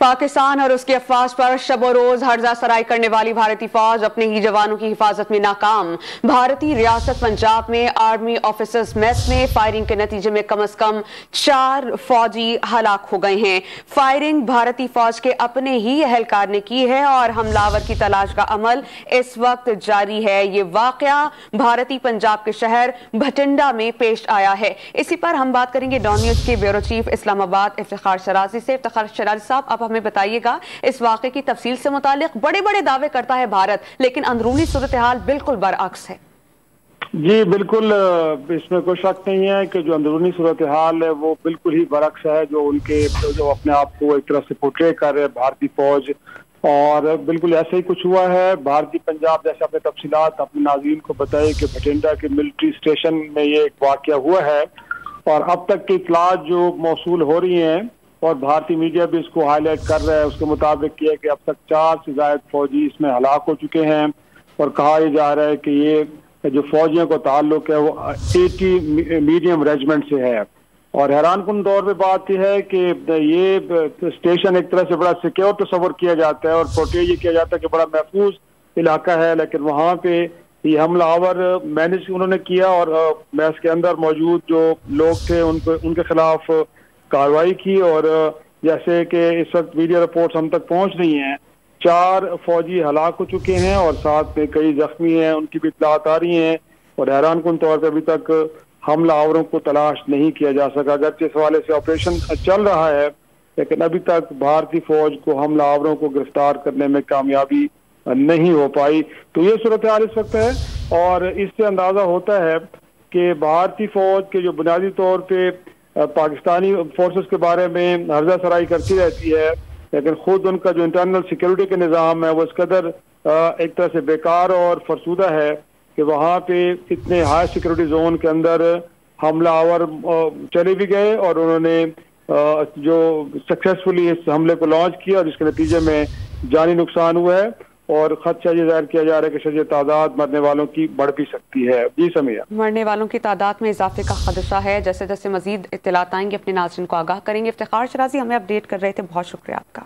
पाकिस्तान और उसके अफवाज पर शब रोज हर्जा सराई करने वाली भारतीय फौज अपने ही जवानों की हिफाजत में नाकाम। भारतीय रियासत पंजाब में आर्मी ऑफिसर्स मेस में फायरिंग के नतीजे में कम से कम 4 फौजी हलाक हो गए हैं। फायरिंग भारतीय फौज के अपने ही एहलकार ने की है और हमलावर की तलाश का अमल इस वक्त जारी है। ये वाकया भारतीय पंजाब के शहर भटिंडा में पेश आया है। इसी पर हम बात करेंगे डॉन न्यूज के ब्यूरो चीफ इस्लामाबाद इफ्तिखार शराजी से। इफ्तिखार शराजी साहब, आप हमें बताइएगा, इस वाक़े की तफसील से मुतालिक बड़े बड़े दावे करता है भारत, लेकिन अंदरूनी सूरत हाल बिल्कुल बरअक्स है। जी बिल्कुल, इसमें कोई शक नहीं है कि जो अंदरूनी सूरत हाल है वो बिल्कुल ही बरअक्स है जो अपने आप को एक तरह से पोर्ट्रे कर रहे हैं भारतीय फौज, और बिल्कुल ऐसे ही कुछ हुआ है। भारतीय पंजाब, जैसे आपने तफसीलात अपने नाज़रीन को बताई कि भटिंडा के मिलिट्री स्टेशन में ये एक वाक़या हुआ है, और अब तक की इत्तलात जो मौसूल हो रही हैं और भारतीय मीडिया भी इसको हाईलाइट कर रहा है, उसके मुताबिक ये कि अब तक 4 से ज़ायद फौजी इसमें हलाक हो चुके हैं, और कहा यह जा रहा है कि ये जो फौजियों को ताल्लुक है वो 80 मीडियम रेजिमेंट से है। और हैरानकुन तौर पे बात यह है कि ये स्टेशन एक तरह से बड़ा सिक्योर तस्वर किया जाता है और प्रोटेज ये किया जाता है कि बड़ा महफूज इलाका है, लेकिन वहाँ पे ये हमलावर मैनेज उन्होंने किया और मैस के अंदर मौजूद जो लोग थे उनके खिलाफ कार्रवाई की। और जैसे कि इस वक्त मीडिया रिपोर्ट्स हम तक पहुंच रही हैं, 4 फौजी हलाक हो चुके हैं और साथ में कई जख्मी हैं, उनकी भी इत्तलात आ रही हैं। और हैरानकुन तौर पर अभी तक हमलावरों को तलाश नहीं किया जा सका। अगरचे इस हवाले से ऑपरेशन चल रहा है, लेकिन अभी तक भारतीय फौज को हमलावरों को गिरफ्तार करने में कामयाबी नहीं हो पाई। तो ये सूरत हाल इस वक्त है, और इससे अंदाजा होता है कि भारतीय फौज के जो बुनियादी तौर पे पाकिस्तानी फोर्सेस के बारे में हर्जा सराई करती रहती है, लेकिन खुद उनका जो इंटरनल सिक्योरिटी का निज़ाम है वो इस कदर एक तरह से बेकार और फरसूदा है कि वहाँ पे इतने हाई सिक्योरिटी जोन के अंदर हमलावर चले भी गए और उन्होंने जो सक्सेसफुली इस हमले को लॉन्च किया, जिसके नतीजे में जानी नुकसान हुआ है और खदशा ये जाहिर किया जा रहा है कि शायद तादाद मरने वालों की बढ़ भी सकती है। जी समिया, मरने वालों की तादाद में इजाफे का खदशा है। जैसे जैसे मजीद इत्तलात आएंगे अपने नाज़रीन को आगाह करेंगे। इफ्तिखार शराजी हमें अपडेट कर रहे थे, बहुत शुक्रिया आपका।